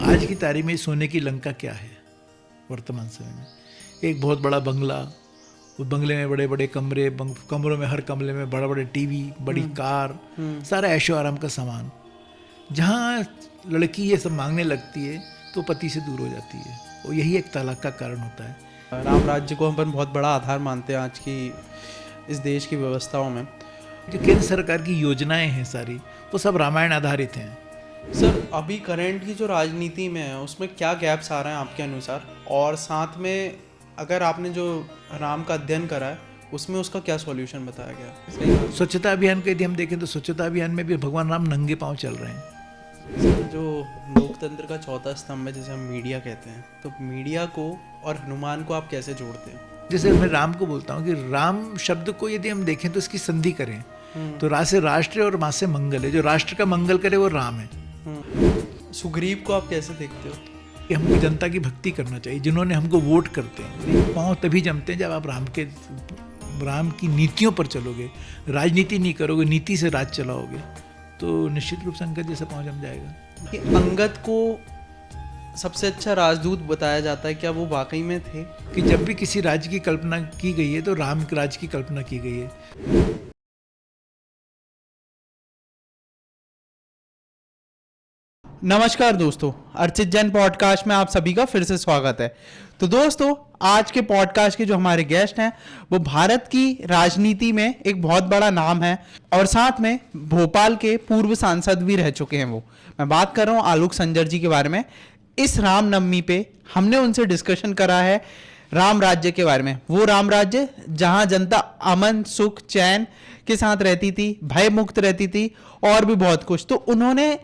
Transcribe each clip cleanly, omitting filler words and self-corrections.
आज की तारीख में सोने की लंका क्या है वर्तमान समय में? एक बहुत बड़ा बंगला, उस बंगले में बड़े बड़े कमरे, कमरों में हर कमरे में बड़ा बड़े टीवी, बड़ी कार, सारा ऐशो आराम का सामान। जहाँ लड़की ये सब मांगने लगती है तो पति से दूर हो जाती है, और यही एक तलाक का कारण होता है। राम राज्य को हम बहुत बड़ा आधार मानते हैं आज की इस देश की व्यवस्थाओं में। जो केंद्र सरकार की योजनाएं हैं सारी, वो सब रामायण आधारित हैं। सर, अभी करंट की जो राजनीति में है उसमें क्या गैप्स आ रहे हैं आपके अनुसार, और साथ में अगर आपने जो राम का अध्ययन करा है उसमें उसका क्या सॉल्यूशन बताया गया? स्वच्छता अभियान को यदि हम देखें तो स्वच्छता अभियान में भी भगवान राम नंगे पांव चल रहे हैं। सर, जो लोकतंत्र का चौथा स्तंभ है जिसे हम मीडिया कहते हैं, तो मीडिया को और हनुमान को आप कैसे जोड़ते हैं? जैसे मैं राम को बोलता हूँ कि राम शब्द को यदि हम देखें तो इसकी संधि करें तो रा से राष्ट्र और माँ से मंगल है। जो राष्ट्र का मंगल करे वो राम है। सुग्रीव को आप कैसे देखते हो? कि हमको जनता की भक्ति करना चाहिए, जिन्होंने हमको वोट करते हैं। पाँव तभी जमते हैं जब आप राम की नीतियों पर चलोगे, राजनीति नहीं करोगे, नीति से राज चलाओगे, तो निश्चित रूप से अंगद जैसा पाँव जम जाएगा। कि अंगद को सबसे अच्छा राजदूत बताया जाता है, क्या वो वाकई में थे? कि जब भी किसी राज्य की कल्पना की गई है तो राम के राज्य की कल्पना की गई है। नमस्कार दोस्तों, अर्चित जैन पॉडकास्ट में आप सभी का फिर से स्वागत है। तो दोस्तों, आज के पॉडकास्ट के जो हमारे गेस्ट हैं वो भारत की राजनीति में एक बहुत बड़ा नाम है, और साथ में भोपाल के पूर्व सांसद भी रह चुके हैं। वो मैं बात कर रहा हूँ आलोक संजर जी के बारे में। इस रामनवमी पे हमने उनसे डिस्कशन करा है राम राज्य के बारे में। वो राम राज्य जहाँ जनता अमन, सुख, चैन के साथ रहती थी, भय मुक्त रहती थी, और भी बहुत कुछ। तो उन्होंने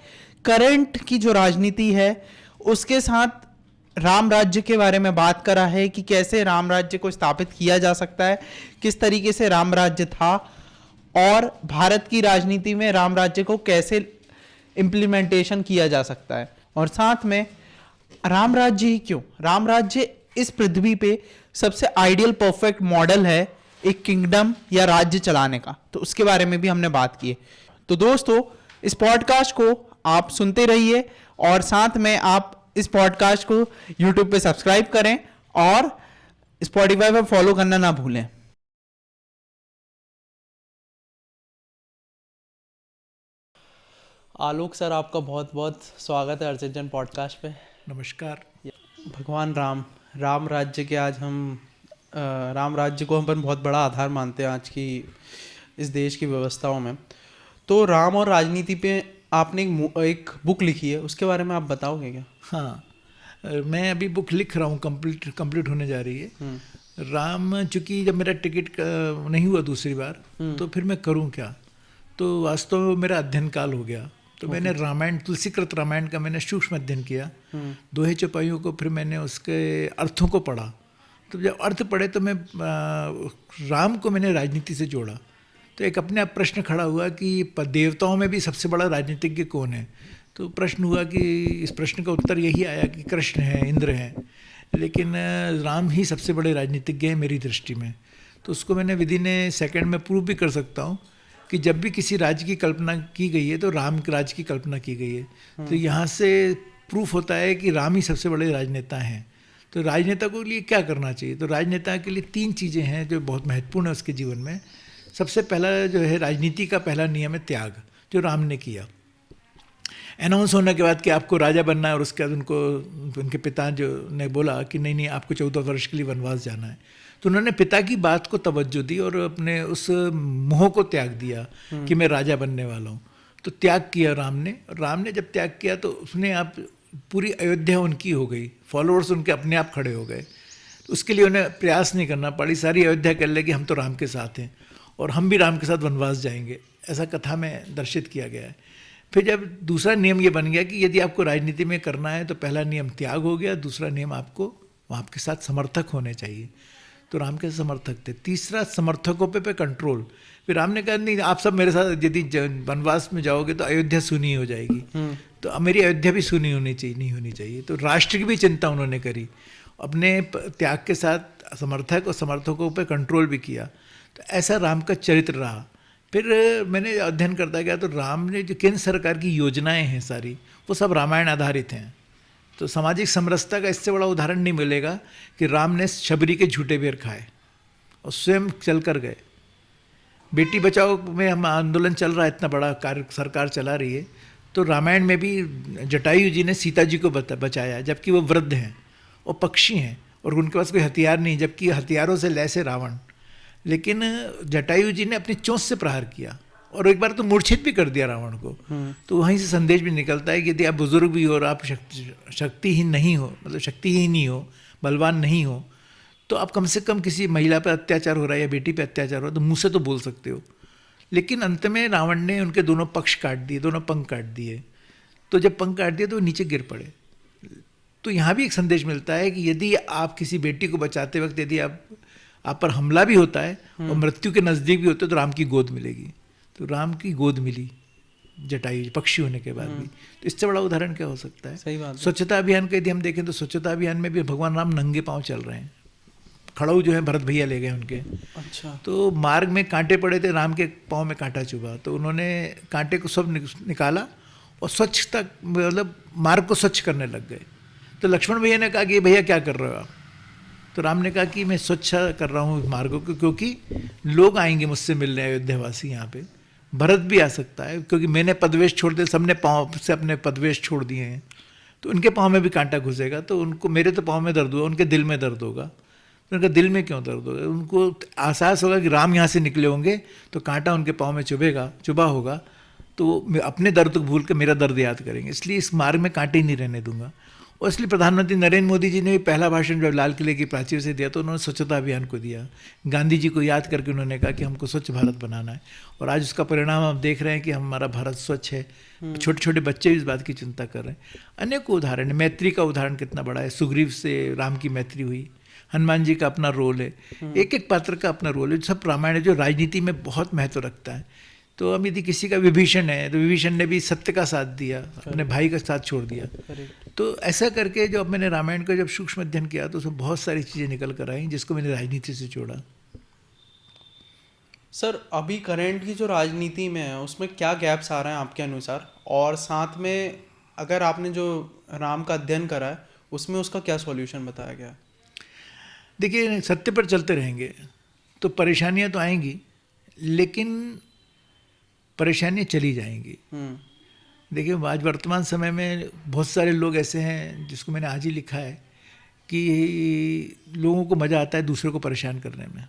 करंट की जो राजनीति है उसके साथ राम राज्य के बारे में बात करा है कि कैसे राम राज्य को स्थापित किया जा सकता है, किस तरीके से राम राज्य था, और भारत की राजनीति में राम राज्य को कैसे इम्प्लीमेंटेशन किया जा सकता है। और साथ में राम राज्य ही क्यों, राम राज्य इस पृथ्वी पे सबसे आइडियल परफेक्ट मॉडल है एक किंगडम या राज्य चलाने का, तो उसके बारे में भी हमने बात की है। तो दोस्तों, इस पॉडकास्ट को आप सुनते रहिए, और साथ में आप इस पॉडकास्ट को YouTube पे सब्सक्राइब करें और Spotify पर फॉलो करना ना भूलें। आलोक सर, आपका बहुत बहुत स्वागत है अर्चित जैन पॉडकास्ट पे। नमस्कार। भगवान राम राज्य के आज हम राम राज्य को हम बहुत बड़ा आधार मानते हैं आज की इस देश की व्यवस्थाओं में। तो राम और राजनीति पे आपने एक बुक लिखी है, उसके बारे में आप बताओगे क्या? हाँ, मैं अभी बुक लिख रहा हूँ, कंप्लीट होने जा रही है। राम, चूँकि जब मेरा टिकट नहीं हुआ दूसरी बार, तो फिर मैं करूँ क्या? तो वास्तव में मेरा अध्ययन काल हो गया। तो मैंने रामायण, तुलसीकृत रामायण का मैंने सूक्ष्म अध्ययन किया, दोहे चौपाइयों को, फिर मैंने उसके अर्थों को पढ़ा। तो जब अर्थ पढ़े तो मैं राम को मैंने राजनीति से जोड़ा। तो एक अपने आप प्रश्न खड़ा हुआ कि देवताओं में भी सबसे बड़ा राजनीतिज्ञ कौन है? तो प्रश्न हुआ कि इस प्रश्न का उत्तर यही आया कि कृष्ण है, इंद्र हैं, लेकिन राम ही सबसे बड़े राजनीतिज्ञ हैं मेरी दृष्टि में। तो उसको मैंने विदिन ए सेकंड में प्रूव भी कर सकता हूँ कि जब भी किसी राज्य की कल्पना की गई है तो राम के राज्य की कल्पना की गई है। तो यहाँ से प्रूफ होता है कि राम ही सबसे बड़े राजनेता हैं। तो राजनेता को लिए क्या करना चाहिए? तो राजनेता के लिए 3 चीज़ें हैं जो बहुत महत्वपूर्ण है उसके जीवन में। सबसे पहला जो है, राजनीति का पहला नियम है त्याग, जो राम ने किया। अनाउंस होने के बाद कि आपको राजा बनना है, और उसके बाद उनके पिता जो ने बोला कि नहीं, आपको 14 वर्ष के लिए वनवास जाना है, तो उन्होंने पिता की बात को तवज्जो दी और अपने उस मोह को त्याग दिया कि मैं राजा बनने वाला हूँ। तो त्याग किया राम ने। राम ने जब त्याग किया तो उसने आप पूरी अयोध्या उनकी हो गई, फॉलोअर्स उनके अपने आप खड़े हो गए। तो उसके लिए उन्हें प्रयास नहीं करना पड़ी, सारी अयोध्या कर ले कि हम तो राम के साथ हैं और हम भी राम के साथ वनवास जाएंगे, ऐसा कथा में दर्शित किया गया है। फिर जब दूसरा नियम ये बन गया कि यदि आपको राजनीति में करना है तो पहला नियम त्याग हो गया, दूसरा नियम आपको आपके साथ समर्थक होने चाहिए। तो राम के समर्थक थे। तीसरा, समर्थकों पे कंट्रोल। फिर राम ने कहा नहीं, आप सब मेरे साथ यदि वनवास में जाओगे तो अयोध्या सुनी हो जाएगी, तो मेरी अयोध्या भी सुनी होनी चाहिए, नहीं होनी चाहिए। तो राष्ट्र की भी चिंता उन्होंने करी, अपने त्याग के साथ समर्थक और समर्थकों पे कंट्रोल भी किया। तो ऐसा राम का चरित्र रहा। फिर मैंने अध्ययन करता गया तो राम ने जो केंद्र सरकार की योजनाएं हैं सारी, वो सब रामायण आधारित हैं। तो सामाजिक समरसता का इससे बड़ा उदाहरण नहीं मिलेगा कि राम ने शबरी के झूठे बेर खाए और स्वयं चल कर गए। बेटी बचाओ में हम आंदोलन चल रहा है, इतना बड़ा कार्य सरकार चला रही है, तो रामायण में भी जटायु जी ने सीता जी को बचाया, जबकि वो वृद्ध हैं और पक्षी हैं और उनके पास कोई हथियार नहीं, जबकि हथियारों से लैस है रावण। लेकिन जटायु जी ने अपनी चोंच से प्रहार किया और एक बार तो मूर्छित भी कर दिया रावण को। तो वहीं से संदेश भी निकलता है कि यदि आप बुजुर्ग भी हो और आप शक्तिहीन नहीं हो, मतलब शक्तिहीन नहीं हो, बलवान नहीं हो, तो आप कम से कम किसी महिला पर अत्याचार हो रहा है या बेटी पर अत्याचार हो रहा है तो मुँह से तो बोल सकते हो। लेकिन अंत में रावण ने उनके दोनों पक्ष काट दिए, दोनों पंख काट दिए। तो जब पंख काट दिए तो वो नीचे गिर पड़े। तो यहाँ भी एक संदेश मिलता है कि यदि आप किसी बेटी को बचाते वक्त यदि आप पर हमला भी होता है और मृत्यु के नज़दीक भी होते हैं तो राम की गोद मिलेगी। तो राम की गोद मिली जटायु पक्षी होने के बाद भी। तो इससे बड़ा उदाहरण क्या हो सकता है? सही बात। स्वच्छता अभियान का यदि हम देखें तो स्वच्छता अभियान में भी भगवान राम नंगे पाँव चल रहे हैं। खड़ाऊ जो है भरत भैया ले गए उनके। अच्छा। तो मार्ग में कांटे पड़े थे, राम के पाँव में कांटा चुभा, तो उन्होंने कांटे को सब निकाला और स्वच्छता मतलब मार्ग को स्वच्छ करने लग गए। तो लक्ष्मण भैया ने कहा कि भैया क्या कर रहे हो आप? तो राम ने कहा कि मैं स्वच्छ कर रहा हूँ मार्गों को, क्योंकि लोग आएंगे मुझसे मिलने, अयोध्यावासी यहाँ पे। भरत भी आ सकता है क्योंकि मैंने पदवेश छोड़ दिया, सबने पाँव से अपने पदवेश छोड़ दिए हैं, तो उनके पाँव में भी कांटा घुसेगा। तो उनको, मेरे तो पाँव में दर्द होगा, उनके दिल में दर्द होगा। तो उनका दिल में क्यों दर्द होगा? उनको एहसास होगा कि राम यहाँ से निकले होंगे तो कांटा उनके पाँव में चुभा होगा, तो अपने दर्द को भूल के मेरा दर्द याद करेंगे। इसलिए इस मार्ग में कांटे ही नहीं रहने दूंगा। और इसलिए प्रधानमंत्री नरेंद्र मोदी जी ने भी पहला भाषण जब लाल किले की प्राचीर से दिया तो उन्होंने स्वच्छता अभियान को दिया। गांधी जी को याद करके उन्होंने कहा कि हमको स्वच्छ भारत बनाना है, और आज उसका परिणाम हम देख रहे हैं कि हमारा भारत स्वच्छ है। छोटे छोटे बच्चे भी इस बात की चिंता कर रहे हैं। अनेकों उदाहरण है। मैत्री का उदाहरण कितना बड़ा है। सुग्रीव से राम की मैत्री हुई। हनुमान जी का अपना रोल है। एक एक पात्र का अपना रोल है। सब रामायण है जो राजनीति में बहुत महत्व रखता है। तो अब यदि किसी का विभीषण है तो विभीषण ने भी सत्य का साथ दिया, अपने भाई का साथ छोड़ दिया। तो ऐसा करके जो अब मैंने रामायण का जब सूक्ष्म अध्ययन किया तो उसमें बहुत सारी चीज़ें निकल कर आई जिसको मैंने राजनीति से जोड़ा। सर, अभी करंट की जो राजनीति में है उसमें क्या गैप्स आ रहे हैं आपके अनुसार, और साथ में अगर आपने जो राम का अध्ययन करा है उसमें उसका क्या सॉल्यूशन बताया गया? देखिए, सत्य पर चलते रहेंगे तो परेशानियां तो आएंगी, लेकिन परेशानियां चली जाएंगी। देखिए, आज वर्तमान समय में बहुत सारे लोग ऐसे हैं, जिसको मैंने आज ही लिखा है, कि लोगों को मज़ा आता है दूसरे को परेशान करने में।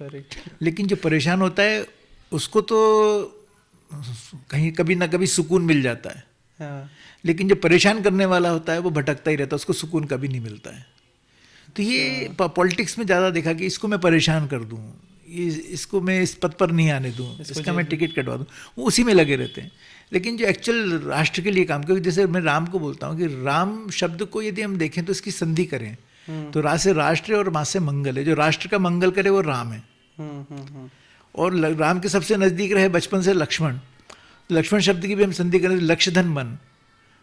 करेक्ट। लेकिन जो परेशान होता है उसको तो कहीं कभी ना कभी सुकून मिल जाता है। हाँ। लेकिन जो परेशान करने वाला होता है वो भटकता ही रहता है, उसको सुकून कभी नहीं मिलता है। तो ये पॉलिटिक्स में ज़्यादा देखा कि इसको मैं परेशान कर दूँ, इसको मैं इस पद पर नहीं आने दूँ, इसका मैं टिकट कटवा दूँ, वो उसी में लगे रहते हैं। लेकिन जो एक्चुअल राष्ट्र के लिए काम, क्योंकि जैसे मैं राम को बोलता हूँ कि राम शब्द को यदि हम देखें तो इसकी संधि करें तो रा से राष्ट्र और माँ से मंगल है। जो राष्ट्र का मंगल करे वो राम है। और राम के सबसे नज़दीक रहे बचपन से लक्ष्मण। लक्ष्मण शब्द की भी हम संधि करें तो लक्ष्य धन मन।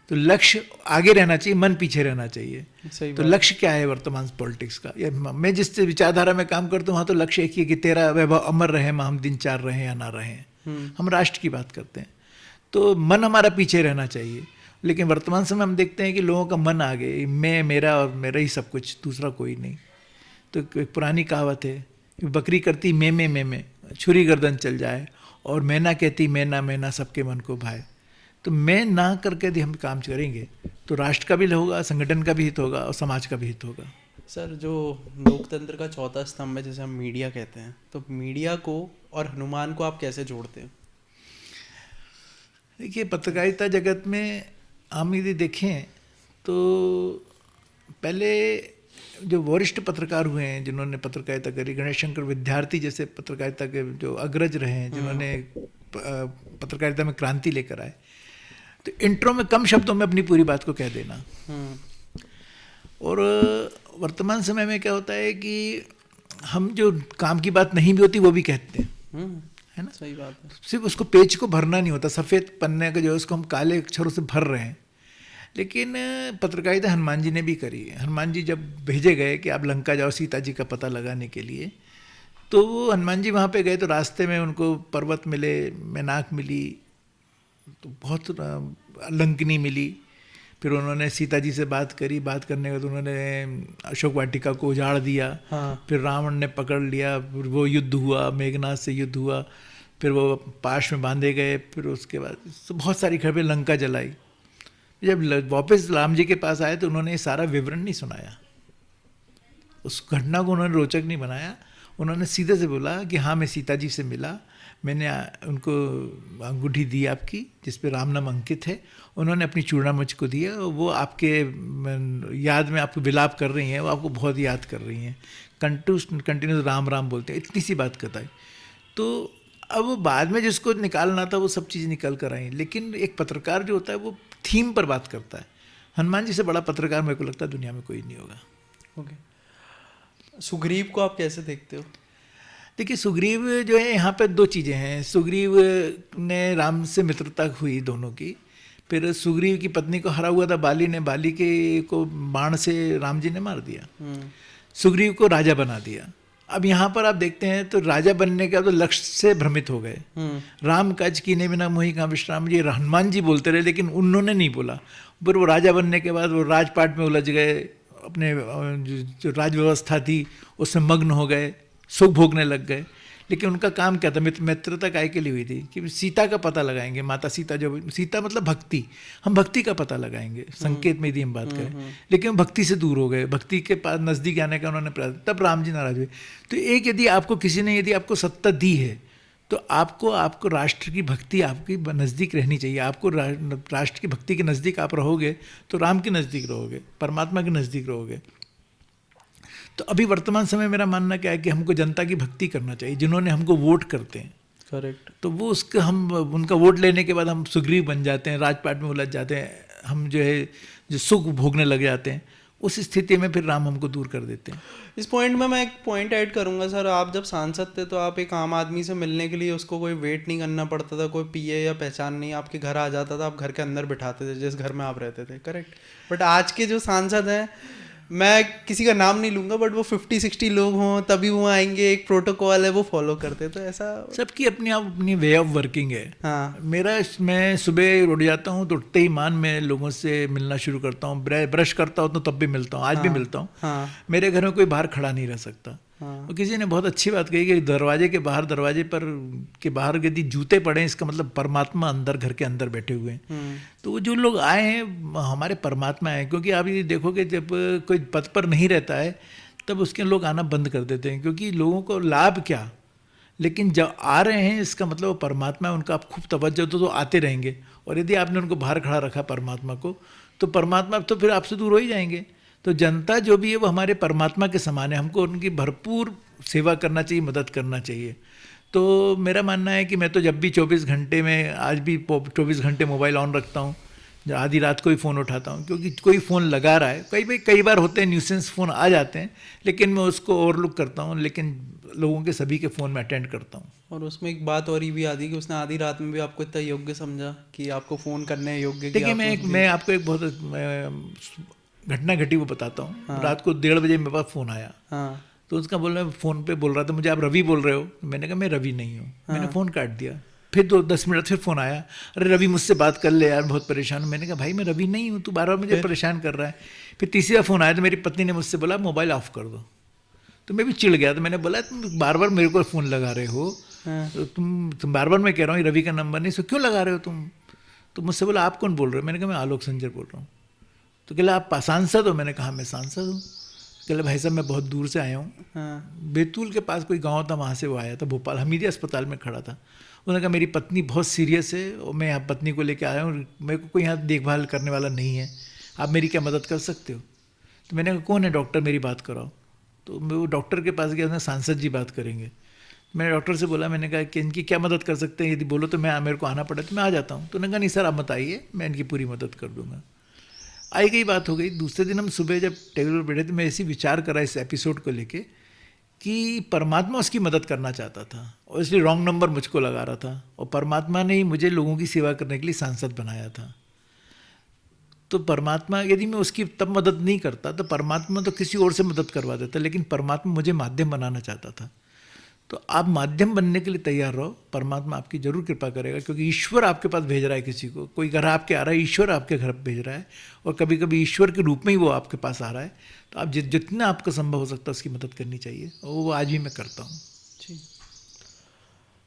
तो लक्ष्य आगे रहना चाहिए, मन पीछे रहना चाहिए। तो लक्ष्य क्या है वर्तमान पॉलिटिक्स का? या मैं जिस विचारधारा में काम करता हूँ वहाँ तो लक्ष्य एक ही है कि तेरा वैभव अमर रहे, हम दिन चार रहे या ना रहे। हम राष्ट्र की बात करते हैं, तो मन हमारा पीछे रहना चाहिए। लेकिन वर्तमान समय हम देखते हैं कि लोगों का मन आगे, मैं, मेरा और मेरा ही सब कुछ, दूसरा कोई नहीं। तो एक पुरानी कहावत है, बकरी करती मैं, छुरी गर्दन चल जाए, और मैना कहती मैना सबके मन को भाए। तो मैं ना करके यदि हम काम करेंगे तो राष्ट्र का भी होगा, संगठन का भी हित होगा और समाज का भी हित होगा। सर, जो लोकतंत्र का चौथा स्तंभ है जैसे हम मीडिया कहते हैं, तो मीडिया को और हनुमान को आप कैसे जोड़ते हैं? देखिए, पत्रकारिता जगत में हम यदि देखें तो पहले जो वरिष्ठ पत्रकार हुए हैं जिन्होंने पत्रकारिता करी, गणेश शंकर विद्यार्थी जैसे पत्रकारिता के जो अग्रज रहे हैं, जिन्होंने पत्रकारिता में क्रांति लेकर आए, तो इंट्रो में कम शब्दों में अपनी पूरी बात को कह देना। और वर्तमान समय में क्या होता है कि हम जो काम की बात नहीं भी होती वो भी कहते हैं, है ना? सही बात है। सिर्फ उसको पेज को भरना नहीं होता, सफ़ेद पन्ने का जो है उसको हम काले अक्षरों से भर रहे हैं। लेकिन पत्रकारिता हनुमान जी ने भी करी है। हनुमान जी जब भेजे गए कि आप लंका जाओ सीता जी का पता लगाने के लिए, तो वो हनुमान जी वहाँ पे गए तो रास्ते में उनको पर्वत मिले, मैनाक मिली, तो बहुत लंकनी मिली, फिर उन्होंने सीता जी से बात करी, बात करने के बाद उन्होंने अशोक वाटिका को उजाड़ दिया। फिर रावण ने पकड़ लिया, फिर वो युद्ध हुआ, मेघनाद से युद्ध हुआ, फिर वो पाश में बांधे गए, फिर उसके बाद बहुत सारी खबरें, लंका जलाई। जब वापस राम जी के पास आए तो उन्होंने ये सारा विवरण नहीं सुनाया, उस घटना को उन्होंने रोचक नहीं बनाया। उन्होंने सीधे से बोला कि हाँ मैं सीता जी से मिला, मैंने उनको अंगूठी दी आपकी जिस पे राम नाम अंकित है, उन्होंने अपनी चूड़ा मुझको दिया, वो आपके याद में आपको विलाप कर रही हैं, वो आपको बहुत याद कर रही हैं, कंटिन्यूस राम राम बोलते हैं, इतनी सी बात बताई। तो अब बाद में जिसको निकालना था वो सब चीज़ निकल कर आई, लेकिन एक पत्रकार जो होता है वो थीम पर बात करता है। हनुमान जी से बड़ा पत्रकार मेरे को लगता है दुनिया में कोई नहीं होगा। ओके, सुग्रीव को आप कैसे देखते हो? देखिए सुग्रीव जो है, यहाँ पे दो चीज़ें हैं। सुग्रीव ने राम से मित्रता हुई दोनों की, फिर सुग्रीव की पत्नी को हरा हुआ था बाली ने, बाली के को बाण से राम जी ने मार दिया, सुग्रीव को राजा बना दिया। अब यहाँ पर आप देखते हैं तो राजा बनने का तो लक्ष्य से भ्रमित हो गए। राम काज कीने बिना मोहि कहाँ विश्राम, ये हनुमान जी बोलते रहे लेकिन उन्होंने नहीं बोला। फिर वो राजा बनने के बाद वो राजपाट में उलझ गए, अपने जो राज व्यवस्था थी उसमें मग्न हो गए, सुख भोगने लग गए। लेकिन उनका काम क्या था, मित्रता काय के लिए हुई थी कि सीता का पता लगाएंगे, माता सीता जो, सीता मतलब भक्ति, हम भक्ति का पता लगाएंगे, संकेत में यदि हम बात करें। लेकिन भक्ति से दूर हो गए, भक्ति के पास नज़दीक आने का उन्होंने प्रयास, तब राम जी नाराज हुए। तो एक यदि आपको किसी ने यदि आपको सत्ता दी है तो आपको राष्ट्र की भक्ति आपकी नज़दीक रहनी चाहिए। आपको राष्ट्र की भक्ति के नज़दीक आप रहोगे तो राम के नज़दीक रहोगे, परमात्मा के नज़दीक रहोगे। तो अभी वर्तमान समय मेरा मानना क्या है कि हमको जनता की भक्ति करना चाहिए, जिन्होंने हमको वोट करते हैं। करेक्ट। तो वो उसका हम उनका वोट लेने के बाद हम सुग्रीव बन जाते हैं, राजपाट में उलझ जाते हैं, हम जो है जो सुख भोगने लग जाते हैं। उस स्थिति में फिर राम हमको दूर कर देते हैं। इस पॉइंट में मैं एक पॉइंट ऐड करूंगा सर, आप जब सांसद थे तो आप एक आम आदमी से मिलने के लिए उसको कोई वेट नहीं करना पड़ता था, कोई पीए या पहचान नहीं, आपके घर आ जाता था, आप घर के अंदर बिठाते थे जिस घर में आप रहते थे। करेक्ट। बट आज के जो सांसद हैं, मैं किसी का नाम नहीं लूंगा, बट वो 50-60 लोग हों तभी वो आएंगे, एक प्रोटोकॉल है वो फॉलो करते, तो ऐसा सबकी अपनी वे ऑफ वर्किंग है। हाँ। मैं सुबह उठ जाता हूँ तो उठते ही मैं लोगों से मिलना शुरू करता हूँ, ब्रश करता हूँ तो तब भी मिलता हूँ, आज भी मिलता हूँ। हाँ। मेरे घर में कोई बाहर खड़ा नहीं रह सकता। और किसी ने बहुत अच्छी बात कही कि दरवाजे पर यदि जूते पड़े इसका मतलब परमात्मा अंदर, घर के अंदर बैठे हुए हैं। तो वो जो लोग आए हैं हमारे परमात्मा हैं, क्योंकि आप ये देखोगे जब कोई पद पर नहीं रहता है तब उसके लोग आना बंद कर देते हैं, क्योंकि लोगों को लाभ क्या, लेकिन जब आ रहे हैं इसका मतलब वो परमात्मा है, उनका आप खूब तवज्जो तो आते रहेंगे। और यदि आपने उनको बाहर खड़ा रखा परमात्मा को, तो परमात्मा तो फिर आपसे दूर हो ही जाएंगे। तो जनता जो भी है वो हमारे परमात्मा के समान है, हमको उनकी भरपूर सेवा करना चाहिए, मदद करना चाहिए। तो मेरा मानना है कि मैं तो जब भी 24 घंटे में, आज भी 24 घंटे मोबाइल ऑन रखता हूँ, आधी रात को ही फ़ोन उठाता हूँ, क्योंकि कोई फ़ोन लगा रहा है। कई बार होते हैं न्यूसेंस फ़ोन आ जाते हैं, लेकिन मैं उसको ओवरलुक करता हूँ, लेकिन लोगों के सभी के फ़ोन में अटेंड करता हूँ। और उसमें एक बात और ही भी आती कि उसने आधी रात में भी आपको इतना योग्य समझा कि आपको फ़ोन करने योग्य। देखिए मैं आपको एक बहुत घटना घटी वो बताता हूँ। हाँ। रात को 1:30 बजे मेरे पास फ़ोन आया। हाँ। तो उसका फ़ोन पे बोल रहा था मुझे, आप रवि बोल रहे हो? मैंने कहा मैं रवि नहीं हूँ। हाँ। मैंने फ़ोन काट दिया। फिर 10 मिनट फिर फ़ोन आया, अरे रवि मुझसे बात कर ले यार, बहुत परेशान हूँ। मैंने कहा भाई मैं रवि नहीं हूँ, तू बार बार मुझे परेशान कर रहा है। फिर तीसरी बार फ़ोन आया तो मेरी पत्नी ने मुझसे बोला मोबाइल ऑफ कर दो। तो मैं भी चिढ़ गया। तो मैंने बोला तुम बार बार मेरे को फ़ोन लगा रहे हो। हाँ। तो तुम बार बार मैं कह रहा हूँ रवि का नंबर नहीं, सो क्यों लगा रहे हो तुम? तो मुझसे बोला आप कौन बोल रहे हो? मैंने कहा मैं आलोक संजर बोल रहा हूँ। तो कहला आप सांसद हो? मैंने कहा मैं सांसद हूँ। कहला भाई साहब मैं बहुत दूर से आया हूँ। हाँ। बैतूल के पास कोई गांव था, वहाँ से वो आया था, भोपाल हमीदी अस्पताल में खड़ा था। उन्होंने कहा मेरी पत्नी बहुत सीरियस है और मैं यहाँ पत्नी को लेकर आया हूँ, मेरे को कोई यहाँ देखभाल करने वाला नहीं है, आप मेरी क्या मदद कर सकते हो? तो मैंने कहा कौन है डॉक्टर, मेरी बात कराओ। तो मैं वो डॉक्टर के पास गया, सांसद जी बात करेंगे। मैंने डॉक्टर से बोला, मैंने कहा कि इनकी क्या मदद कर सकते हैं, यदि बोलो तो मेरे को आना पड़े तो मैं आ जाता हूँ। तो उन्होंने कहा नहीं सर आप मत आइए, मैं इनकी पूरी मदद कर दूँगा। आई गई बात हो गई। दूसरे दिन हम सुबह जब टेबल पर बैठे थे, मैं ऐसी विचार करा इस एपिसोड को लेके कि परमात्मा उसकी मदद करना चाहता था और इसलिए रॉन्ग नंबर मुझको लगा रहा था, और परमात्मा ने ही मुझे लोगों की सेवा करने के लिए सांसद बनाया था। तो परमात्मा यदि मैं उसकी तब मदद नहीं करता तो परमात्मा तो किसी और से मदद करवा देता, लेकिन परमात्मा मुझे माध्यम बनाना चाहता था। तो आप माध्यम बनने के लिए तैयार रहो, परमात्मा आपकी जरूर कृपा करेगा, क्योंकि ईश्वर आपके पास भेज रहा है किसी को, कोई घर आपके आ रहा है, ईश्वर आपके घर भेज रहा है, और कभी कभी ईश्वर के रूप में ही वो आपके पास आ रहा है। तो आप जितना आपका संभव हो सकता है उसकी मदद करनी चाहिए, और वो आज भी मैं करता हूँ। जी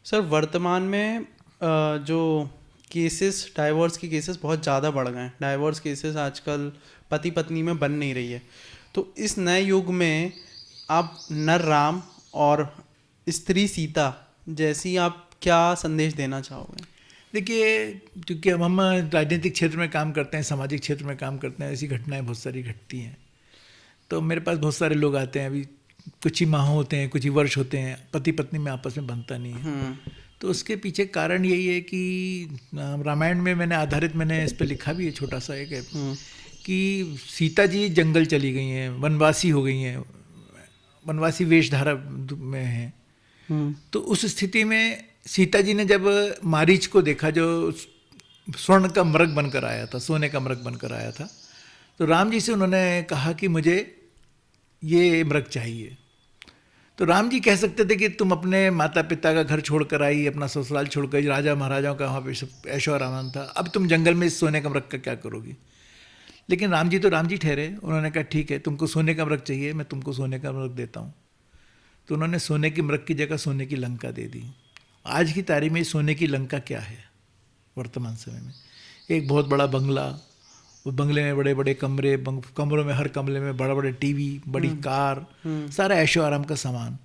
सर, वर्तमान में जो केसेस, डाइवोर्स के केसेस बहुत ज़्यादा बढ़ गए हैं। डाइवोर्स केसेस आजकल पति पत्नी में बन नहीं रही है। तो इस नए युग में आप नर राम और स्त्री सीता जैसी आप क्या संदेश देना चाहोगे? देखिए, क्योंकि हम राजनीतिक क्षेत्र में काम करते हैं, सामाजिक क्षेत्र में काम करते हैं, ऐसी घटनाएं बहुत सारी घटती हैं। तो मेरे पास बहुत सारे लोग आते हैं, अभी कुछ ही माह होते हैं, कुछ ही वर्ष होते हैं, पति पत्नी में आपस में बनता नहीं है। तो उसके पीछे कारण यही है कि रामायण में मैंने इस पर लिखा भी है, छोटा सा एक है कि सीता जी जंगल चली गई हैं, वनवासी हो गई हैं, वनवासी वेशधारा में हैं। तो उस स्थिति में सीता जी ने जब मारीच को देखा, जो स्वर्ण का मृग बनकर आया था, सोने का मृग बनकर आया था, तो राम जी से उन्होंने कहा कि मुझे ये मृग चाहिए। तो राम जी कह सकते थे कि तुम अपने माता पिता का घर छोड़कर आई, अपना ससुराल छोड़कर, राजा महाराजाओं का वहाँ पे सब ऐशो आराम था, अब तुम जंगल में इस सोने का मृग का क्या करोगी। लेकिन राम जी तो राम जी ठहरे, उन्होंने कहा ठीक है, तुमको सोने का मृग चाहिए, मैं तुमको सोने का मृग देता हूँ। तो उन्होंने सोने की मृग की जगह सोने की लंका दे दी। आज की तारीख में सोने की लंका क्या है वर्तमान समय में? एक बहुत बड़ा बंगला, वो बंगले में बड़े बड़े कमरे, कमरों में हर कमरे में बड़ा बड़े टीवी, बड़ी कार, सारा ऐशो आराम का सामान।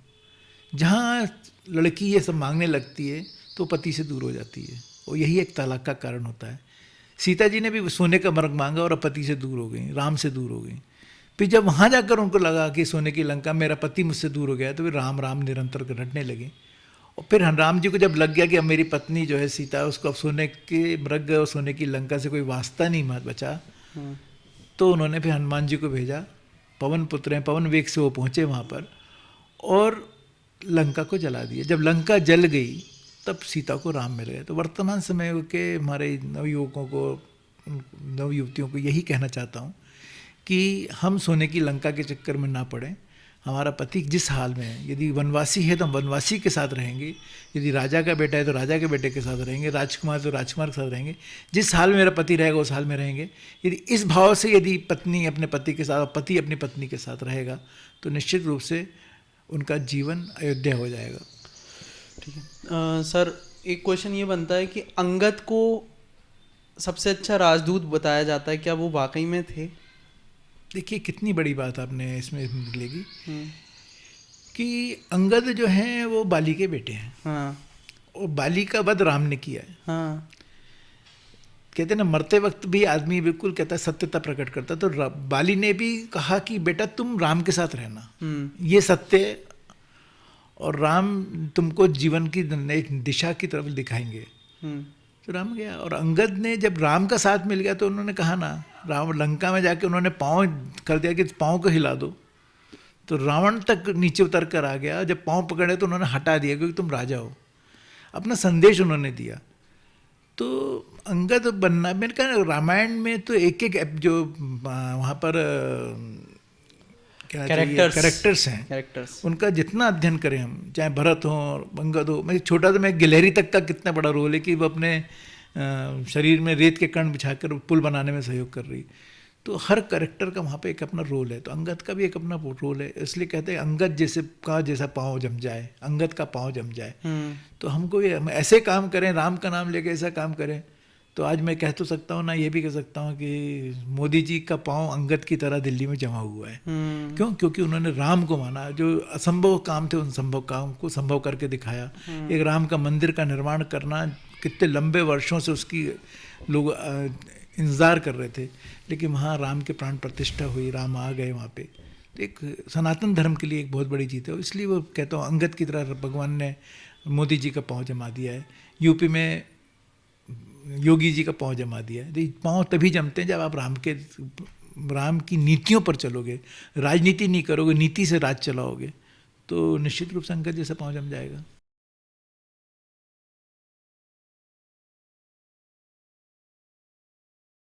जहाँ लड़की ये सब मांगने लगती है तो पति से दूर हो जाती है, और यही एक तलाक का कारण होता है। सीता जी ने भी सोने का मृग मांगा और पति से दूर हो गई, राम से दूर हो गई। फिर जब वहाँ जाकर उनको लगा कि सोने की लंका, मेरा पति मुझसे दूर हो गया, तो वे राम राम निरंतर रटने लगे। और फिर राम जी को जब लग गया कि अब मेरी पत्नी जो है सीता, उसको अब सोने के मृग और सोने की लंका से कोई वास्ता नहीं बचा, तो उन्होंने फिर हनुमान जी को भेजा। पवन पुत्र हैं, पवन वेग से वो पहुँचे वहाँ पर और लंका को जला दिया। जब लंका जल गई तब सीता को राम मिल गए। तो वर्तमान समय के हमारे नवयुवकों को, नवयुवतियों को यही कहना चाहता हूँ कि हम सोने की लंका के चक्कर में ना पड़ें। हमारा पति जिस हाल में है, यदि वनवासी है तो हम वनवासी के साथ रहेंगे, यदि राजा का बेटा है तो राजा के बेटे के साथ रहेंगे, राजकुमार तो राजकुमार के साथ रहेंगे, जिस हाल में मेरा पति रहेगा उस हाल में रहेंगे। यदि इस भाव से यदि पत्नी अपने पति के साथ और पति अपनी पत्नी के साथ रहेगा तो निश्चित रूप से उनका जीवन अयोध्या हो जाएगा। ठीक है सर, एक क्वेश्चन ये बनता है कि अंगद को सबसे अच्छा राजदूत बताया जाता है, क्या वो वाकई में थे? देखिए, कितनी बड़ी बात आपने इसमें निकलेगी कि अंगद जो हैं वो बाली के बेटे हैं। हाँ। और बाली का वध राम ने किया है। हाँ। कहते हैं ना, मरते वक्त भी आदमी बिल्कुल कहता है सत्यता प्रकट करता। तो बाली ने भी कहा कि बेटा तुम राम के साथ रहना, ये सत्य, और राम तुमको जीवन की एक दिशा की तरफ दिखाएंगे। तो राम गया, और अंगद ने जब राम का साथ मिल गया तो उन्होंने कहा ना, राम लंका में जाके उन्होंने पाँव कर दिया कि पाँव को हिला दो, तो रावण तक नीचे उतर कर आ गया। जब पाँव पकड़े तो उन्होंने हटा दिया, क्योंकि तुम राजा हो। अपना संदेश उन्होंने दिया। तो अंगद बनना, मैंने कहा रामायण में तो एक एक जो वहाँ पर क्या कैरेक्टर्स हैं, उनका जितना अध्ययन करें हम, चाहे भरत हो और अंगद हो, मैं छोटा तो मैं गिलहरी तक का कितना बड़ा रोल है कि वो अपने शरीर में रेत के कण बिछाकर पुल बनाने में सहयोग कर रही। तो हर कैरेक्टर का वहाँ पे एक अपना रोल है। तो अंगद का भी एक अपना रोल है, इसलिए कहते हैं अंगद जैसा पाँव जम जाए, अंगद का पाँव जम जाए। तो हमको हम ऐसे काम करें, राम का नाम लेके ऐसा काम करें। तो आज मैं कह तो सकता हूँ ना, ये भी कह सकता हूँ कि मोदी जी का पाँव अंगद की तरह दिल्ली में जमा हुआ है। क्यों? क्योंकि उन्होंने राम को माना, जो असंभव काम थे उन संभव काम को संभव करके दिखाया। एक राम का मंदिर का निर्माण करना, कितने लंबे वर्षों से उसकी लोग इंतज़ार कर रहे थे, लेकिन वहाँ राम के प्राण प्रतिष्ठा हुई, राम आ गए वहाँ पे। तो एक सनातन धर्म के लिए एक बहुत बड़ी जीत है। इसलिए वो कहता हूँ अंगद की तरह भगवान ने मोदी जी का पाँव जमा दिया है। यूपी में योगी जी का पाँव जमा दिया है। पाँव तभी जमते हैं जब आप राम की नीतियों पर चलोगे, राजनीति नहीं करोगे, नीति से राज चलाओगे, तो निश्चित रूप से अंगद जैसा पाँव जम जाएगा।